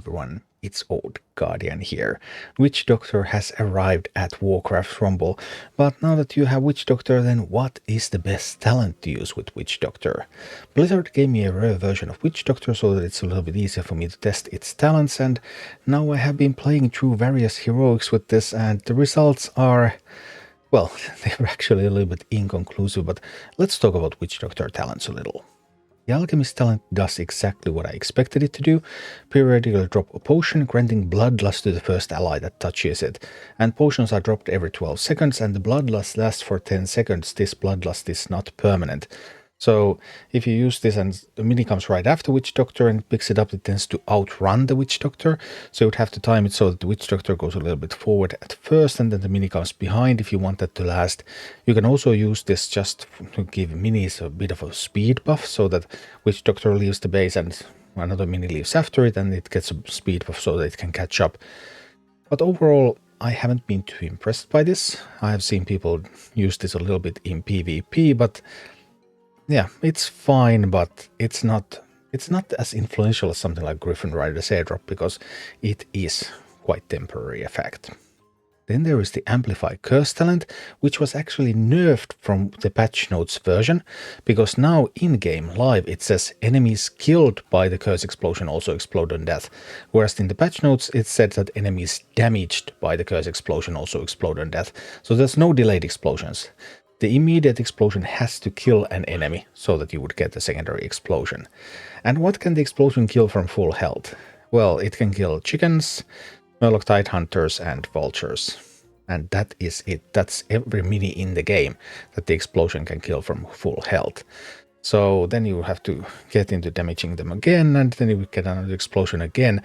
everyone, it's Old Guardian here. Witch Doctor has arrived at Warcraft Rumble, but now that you have Witch Doctor, then what is the best talent to use with Witch Doctor? Blizzard gave me a rare version of Witch Doctor so that it's a little bit easier for me to test its talents, and now I have been playing through various heroics with this, and the results are... well, they're actually a little bit inconclusive, but let's talk about Witch Doctor talents a little. The Alchemist talent does exactly what I expected it to do. Periodically drop a potion, granting bloodlust to the first ally that touches it. And potions are dropped every 12 seconds, and the bloodlust lasts for 10 seconds. This bloodlust is not permanent. So if you use this and the mini comes right after Witch Doctor and picks it up, it tends to outrun the Witch Doctor. So you'd have to time it so that the Witch Doctor goes a little bit forward at first and then the mini comes behind if you want that to last. You can also use this just to give minis a bit of a speed buff so that Witch Doctor leaves the base and another mini leaves after it and it gets a speed buff so that it can catch up. But overall, I haven't been too impressed by this. I have seen people use this a little bit in PvP, but yeah, it's fine, but it's not as influential as something like Griffin Rider's airdrop because it is quite temporary effect. Then there is the Amplify Curse talent, which was actually nerfed from the patch notes version, because now in-game live it says enemies killed by the curse explosion also explode on death, whereas in the patch notes it said that enemies damaged by the curse explosion also explode on death, so there's no delayed explosions. The immediate explosion has to kill an enemy so that you would get the secondary explosion. And what can the explosion kill from full health? Well, it can kill chickens, Murloc Tide Hunters and vultures. And that is it. That's every mini in the game that the explosion can kill from full health. So then you have to get into damaging them again, and then you would get another explosion again.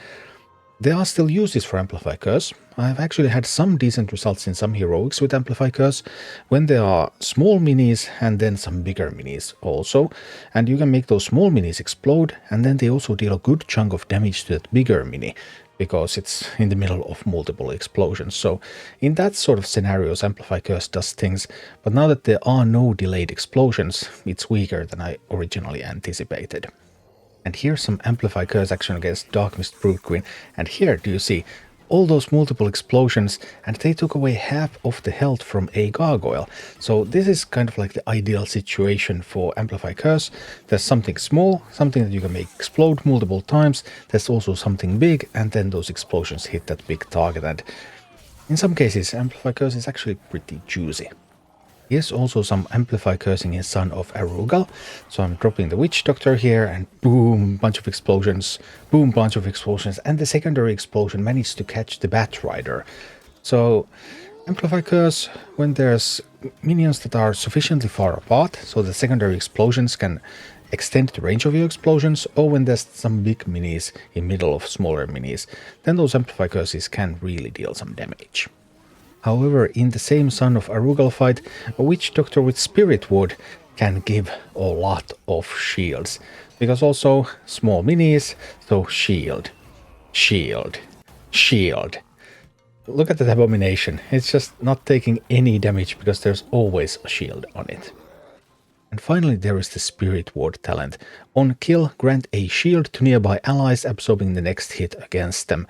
There are still uses for Amplify Curse. I've actually had some decent results in some heroics with Amplify Curse, when there are small minis and then some bigger minis also, and you can make those small minis explode, and then they also deal a good chunk of damage to that bigger mini, because it's in the middle of multiple explosions. So in that sort of scenarios, Amplify Curse does things, but now that there are no delayed explosions, it's weaker than I originally anticipated. And here's some Amplify Curse action against Darkmist Brood Queen. And here, do you see all those multiple explosions, and they took away half of the health from a gargoyle. So this is kind of like the ideal situation for Amplify Curse. There's something small, something that you can make explode multiple times. There's also something big, and then those explosions hit that big target. And in some cases, Amplify Curse is actually pretty juicy. Here's also some Amplify Cursing in Son of Arugal. So I'm dropping the Witch Doctor here and boom, bunch of explosions, boom, bunch of explosions, and the secondary explosion managed to catch the Bat Rider. So Amplify Curse, when there's minions that are sufficiently far apart so the secondary explosions can extend the range of your explosions, or when there's some big minis in middle of smaller minis, then those Amplify Curses can really deal some damage. However, in the same Son of Arugal fight, a Witch Doctor with Spirit Ward can give a lot of shields. Because also small minis, so shield, shield, shield. Look at that abomination. It's just not taking any damage because there's always a shield on it. And finally there is the Spirit Ward talent. On kill, grant a shield to nearby allies, absorbing the next hit against them.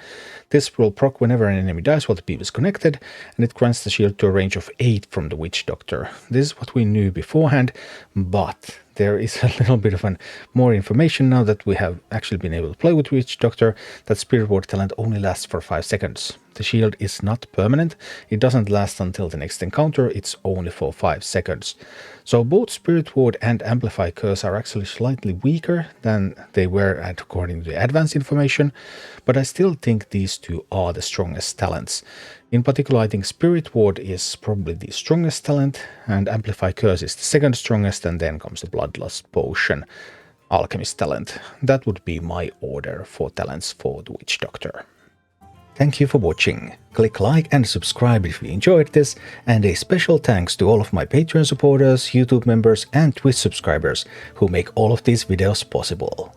This will proc whenever an enemy dies while the beam is connected, and it grants the shield to a range of 8 from the Witch Doctor. This is what we knew beforehand, but there is a little bit of more information now that we have actually been able to play with Witch Doctor. That Spirit Ward talent only lasts for 5 seconds. The shield is not permanent, it doesn't last until the next encounter, it's only for 5 seconds. So both Spirit Ward and Amplify Curse are actually slightly weaker than they were according to the advanced information, but I still think these two are the strongest talents. In particular, I think Spirit Ward is probably the strongest talent, and Amplify Curse is the second strongest, and then comes the Bloodlust Potion, Alchemist talent. That would be my order for talents for the Witch Doctor. Thank you for watching. Click like and subscribe if you enjoyed this, and a special thanks to all of my Patreon supporters, YouTube members and Twitch subscribers who make all of these videos possible.